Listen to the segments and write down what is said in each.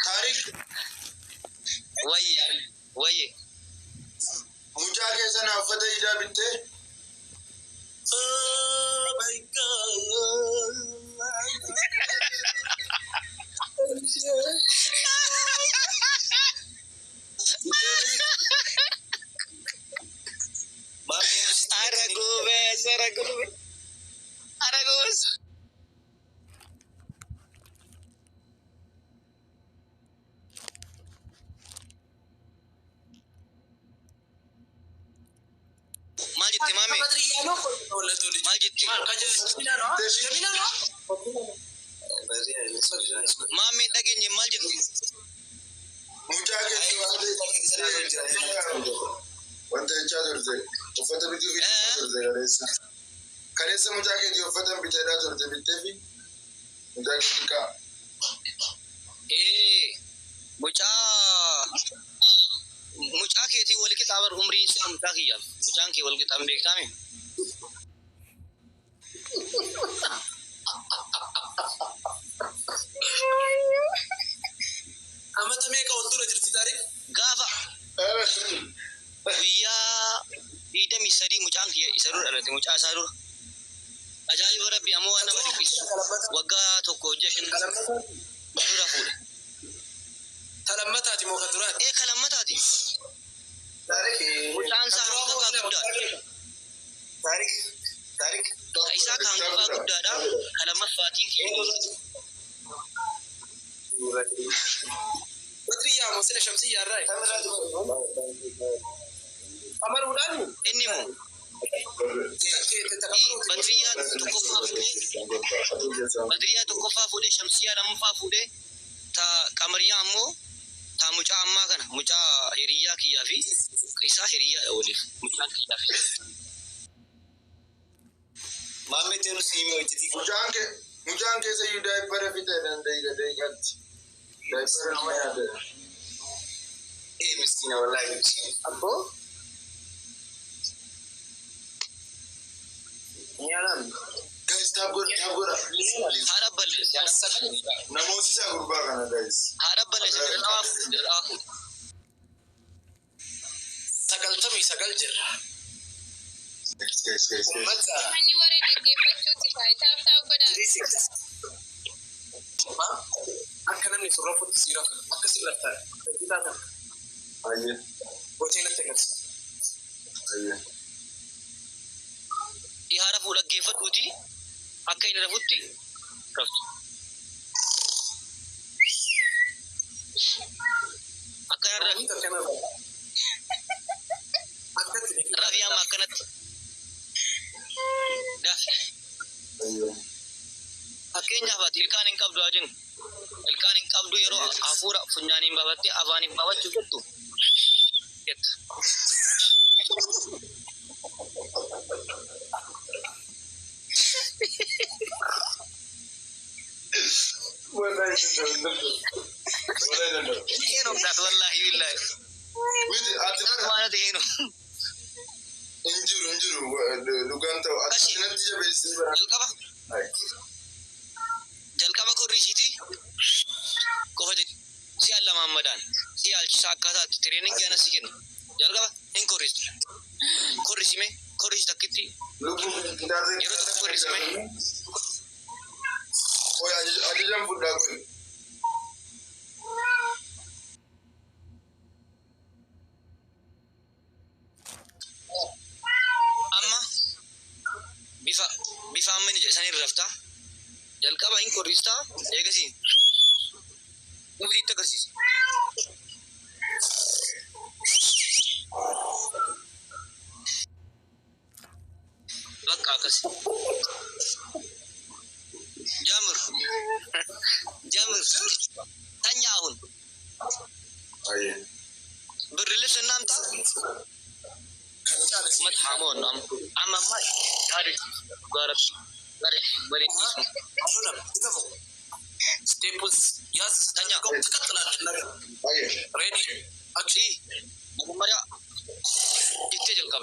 تاريخ وي مجاكي سنة فتى إذا بنتي Oh my God. Aragus. Majid Timami. Majid Mami dagin Majid. مجاكي وانت تشادر زي وفتى بيتو في تشادر زي كاليسا كاليسا مجاكي دي وفتى بيتادا تشادر بيتفي مجاكي تكا mucaa keetii wal kitaaba umriin isaa mucaa kiyyaaf mucaan kee wal kitaaba beektame Amata meeqa ol dura jirti taariif? gaafa guyyaa 23 mucaan kiyya isa dura dhalate mucaa isaa dura ajaa'iba rabbi ammoo waan nama dhibbisu waggaa tokko hojjaa 5 dura fuudhe Talammataati moo kan duraati? kalammataati mucaan isaa hangafaa guddaadha isaa ka hangafaa guddaadha kalammafaatiin Badriyaa moo sila shamsiyyaa irraa? Qamaruudhaan inni moo Badriyaa tokkoffaa fuudhee shamsiyyaa lammaffaa fuudhee ta qamariyaa ammoo ta mucaa ammaa kana mucaa hiriyaa kiyyaa fi isaa hiriyaa waliif mucaa kiyyaa fi Maammee teenu siimee hojjeti. مجان كيسا يدايبر في تدان دايقات دايبر ما يادر مسكينة والله مسكينة. أبو Nyaalaan. guys tabur harabbal namooti isaa gurbaa kana guys harabbal diraafu 99 jirra. guys Ummata. Hani waree dhaggeeffachuuti faayidaa isaa godhaa. Akka namni surra fuutti siira akkasii laftaa tajaajilaa kana. ayye Gootee natti agarsiisa. ayye dhihaara fuudha dhaggeeffadhuuti akka inni rafutti raftu akka rafi rafi amma akkanatti dafi ayye fakkeenyaaf ati ilkaan hin qabdu ajin ilkaan hin qabdu yeroo hafuura funyaaniin baafattee afaaniif baafachuu jettu jetta والله Eno dat wallahi billahi. Widi atibara Mana de eno. injuru luganta atinati jabesi bara Jalqaba. Jalqaba korrisiti. Kofati si alla Muhammadan. Si alchisa akkata training yana sikin. Jalqaba in korris. Korrisime korris takkiti. lugu darre Yeroo tokko korrisime. oy ajajan fudda ko Amma bifa amma ni jedhani rafta. Jalqaba in korrista eegasi. Mufti itti agarsiisa. Bakka akkas. Jamur. Tanyaahun. ayye Birrilis namta. Mat hamon amma ma hari garab gare bari Staples yas tanya kau tekat ayye ready aksi Maria itte jalqab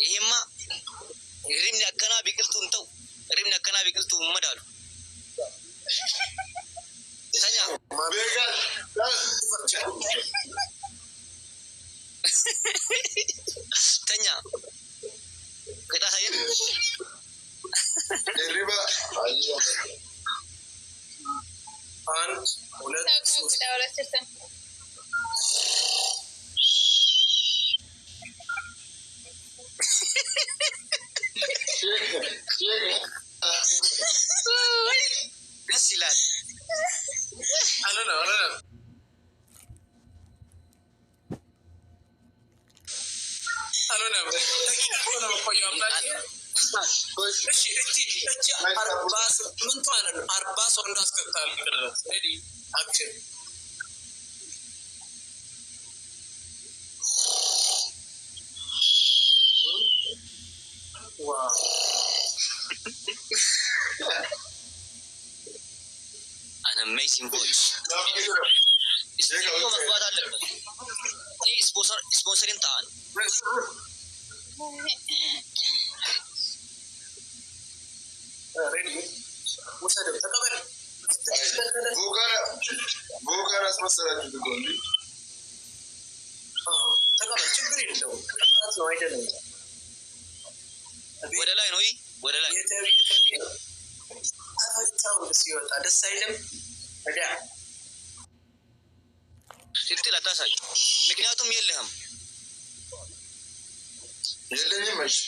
ihimma رمني أكنا بقلتون تو رمني أكنا بقلتون مدالو تانيا تانيا كده هيا الربا አንድ ሁለት ሶስት ደስ ይላል። አለና እሺ እቺ 48 ማለት ነው 40 ሰው እንዳስከታል ድረስ ሬዲ አክሽን ዋው an amazing voice استديو مقبات አለበት እኔ ስፖንሰርን ታን ሬዲ ወሰደው ተቀበል ቦጋራ አስመሰላችሁ ትጎንዲ ተቀበል ችግር የለውም ነው አይደለም ወደ ላይ ነው ወደ ላይ አፈጣው ሲወጣ ደስ አይልም ታዲያ ስትል አታሳይ ምክንያቱም የለህም እሺ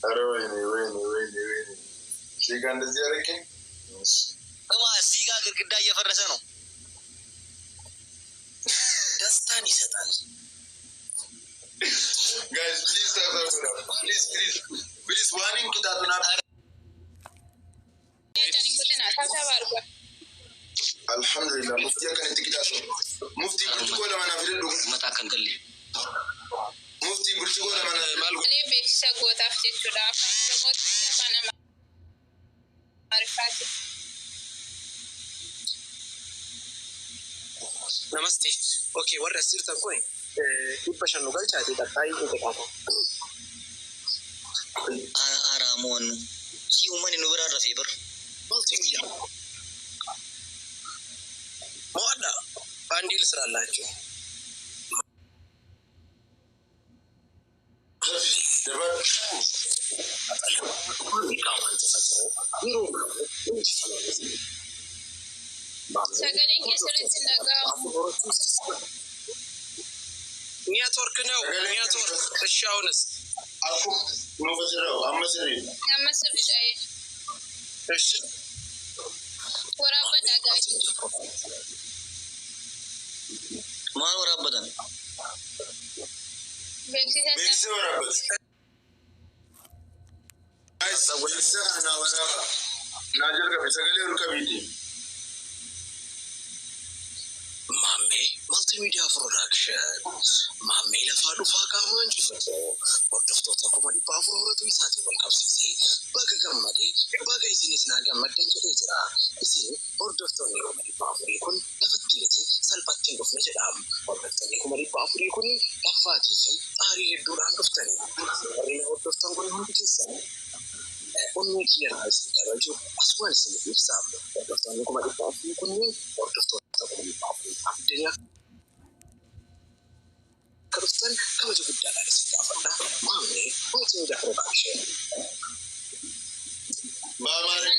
ኧረ ወይኔ ሺጋ እንደዚህ ያደረገኝ እማ እዚህ ጋር ግድግዳ እየፈረሰ ነው ደስታን ይሰጣል guys please warning kitatuna alhamdulillah mufti kan tikitatu mufti burtuko la mana fidu mata kan galle mufti burtuko la mana malu ale beksa gotaf jechuudha afaan kana maarifaati namaste okay warra sirta koy ipashannu galchaati takai tekata aramon si umani no bira rafi bar multimedia moda bandil sራላችሁ sagaleen keessatti nagamu ኔትወርክ ነው ኔትወርክ እሻውንስ አልኩ ነው በዝራው አመስሪ አይ እሺ ወራባ ዳጋች ማን ወራበደን ቤክሲ ወራበት አይስ ወይሰና ወራባ ናጀር ከሰገሌ ሩከቢቲ ማሜ multimedia production mamme lafa dhufa qaban cufatu hordoftoota kuma dhibba afur horatu isaati wal qabsiisee baga gammadee baga isinis naa gammaddan jedhee jira isin hordoftoonni kuma dhibba afurii kun lafatti miti salphatti hin dhufne jedhamu hordoftoonni kuma dhibba afurii kun laffaatii fi xaarii hedduudhaan dhuftanii warreen hordoftan kun hundi keessanii onni kiyyaa isin kabaju asumaan isiniif ibsaa hordoftoonni kuma dhibba afurii kunniin hordoftoota kuma dhibba afurii addunyaa ክርስቲያን ከመቶ ጉዳይ ላይ ሲጋፈጣ ማሜ multimedia production በአማርኛ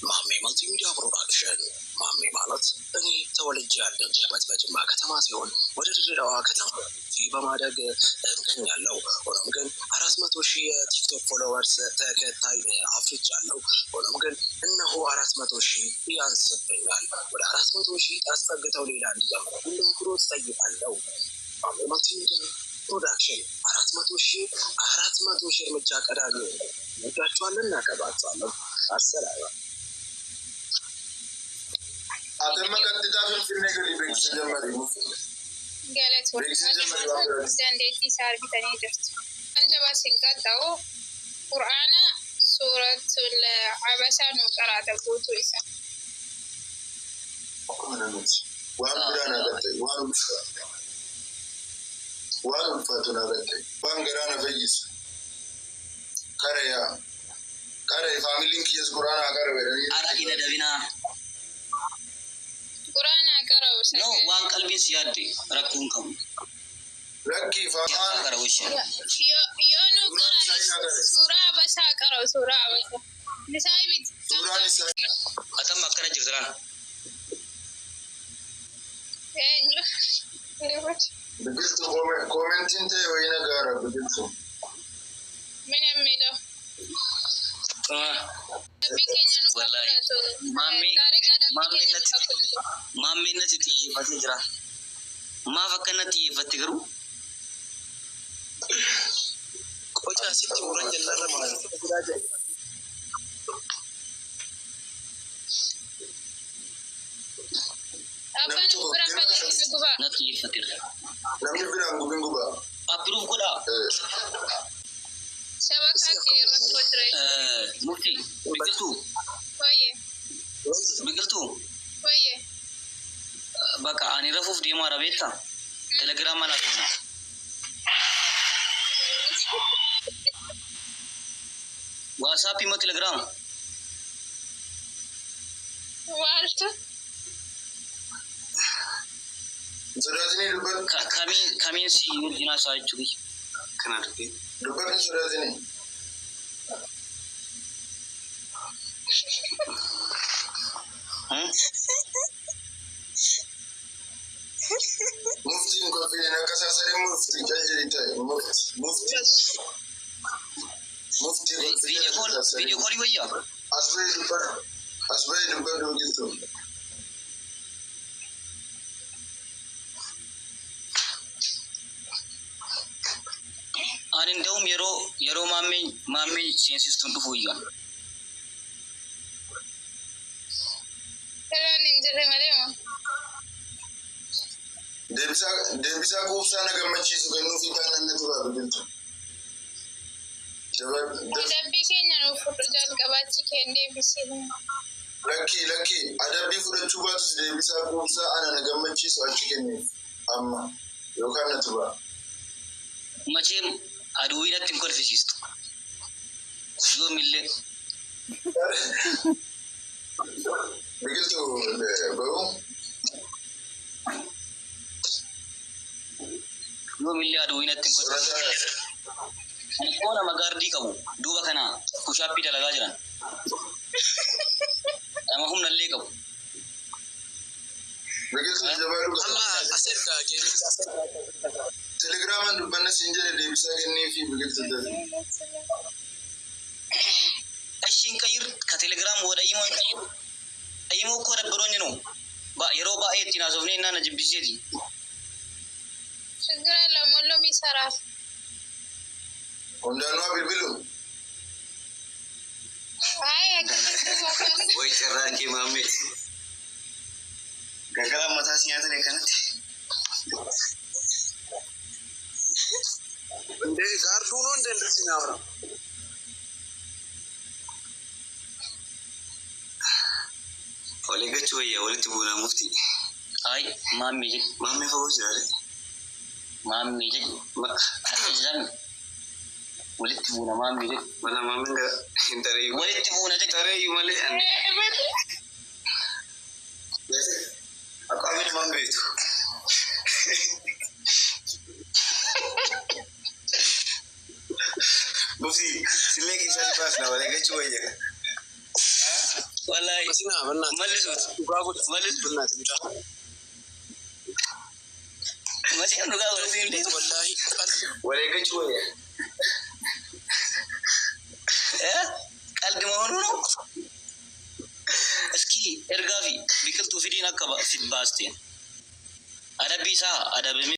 ማሜ multimedia production ማሜ ማለት እኔ ተወልጄ ያደግኩበት በጅማ ከተማ ሲሆን ወደ ድሬዳዋ ከተማ በማደግ እገኛለሁ። ሆኖም ግን 400,000 የቲክቶክ ፎሎወርስ ተከታይ አፍርቻለሁ። ሆኖም ግን እነሆ 400,000 ያንስብኛል። ወደ 400,000 አስጠግተው ሌላ እንዲጀምሩ ሁሉም ክሮት ጠይቃለሁ። ማሜ multimedia production 400,000 እርምጃ ቀዳሚ ወዳችኋለን እናቀባችኋለን። አሰላም አተማ ቀጥታ ፍልፍል ነገር ይበክስ ጀመረ ገለት ወርቅ ዘንዴቲ ሳርቢተኔ ጅርት አንጀባ ሲንቀጣው ቁርአና Suratul Abasa nu qara'ata guutuu isa. Waan biraan agartee waan ulfaatuun agartee waan garaa na fayyisa. Kare faamiliin kiyyas quraanaa qara bedhanii. Ara ina dabinaa. Quraanaa qara'u isa. No waan qalbiin si yaadde rakkoon qabu. Lakkii faamaan. Qara wishee. Yoo nu qara'e suuraa Abasaa qara'u suuraa Abasaa. Nisaa ibiti. Suuraan isaa. Atam akkana jirtan. Eenyu. Biqiltuu koomentiin ta'e wayina gaara biqiltuu. Mina miidha. Wallahi maammi natti xiyyeeffatee jira. Maaf akka natti xiyyeeffatte garuu Qocaa sitti muran jallarra maal? Abbaan biraan bakka gubaa. natti xiyyeeffateera. Namni biraan gubin gubaa. Abbiruuf godhaa. Shabakaa kee rakkoo ture. Mufti biqiltuu Wayye. Bakka ani rafuuf deemaa beektaa telegiraama naaf kenna. WhatsApp immoo telegiraama. Waaltu. Sodaatini dubbat. Kamiin si wajjinaa isaa jechuudha. Kana argee. Dubbatni sodaatini. Muftiin kolfiin akka saasaree muftii jajjiri ta'e muftii Video call wayyaa. as bahee dubbadhu biqiltuu. Ani nda'uum yeroo maammee seensistuun dhufu wayyaa. Irraan hin jirre malee moo? Deebisaa quubsaa na gammachiisu kennuufii kan namni turaa biqiltuu. Adabbii keenya nuuf fudhu jalqabaachi keen deebisee. Lakkii adabbii fudhachuu baatus deebisaa quubsaa ana na gammachiisu achi kenneef amma yookaan na turaa. Macheem aduwwiin natti hin kolfisiistu. Yoomillee. Biqiltuu bahuu. Yoomillee aduwwiin natti hin kolfisiistu. Koo nama gaardii qabu duuba kana kushaappii dalagaa jiran. Nama humnallee qabu. Biqiltuu jabaadhu. Amma asergaa geejjiba. Telegiraamaan dubbanna siin jedhe deebisaa kenneefii biqiltuu taate. Ashiin qayyir ka telegiraam wada imoon qayyir. Imoo koo dabbaroon jiru. Yeroo baay'ee ittiin haasofnee naan jibbiseeti. Sigara lamuun isaaraaf. Hundaanuu bilbilu. Way carraa kee maammee. Galgala mataa si nyaatan kanatti. Gaarduu noon dandeessi nyaara. Olii gachuu wayyaa walitti buunaa mufti. Ay maammee jedhu. Maammee fa'uu jiraale. Maammee jedhu. Walitti buuna maammee jedhu. Wala maammee hin taree. Walitti buuna jedhu. Taree malee ani. Akka ameen maammeetu. Mufti sillee keessatti baasna walii gachuu wayyaa. Wallahi. Mallisuut. Masih kan juga orang sini. Wallahi. Walii gachuu wayyaa. Qalbi mohonu. Eski ergaa fi biqiltuu fidiin akka baasteen. Adabbii isaa adabame.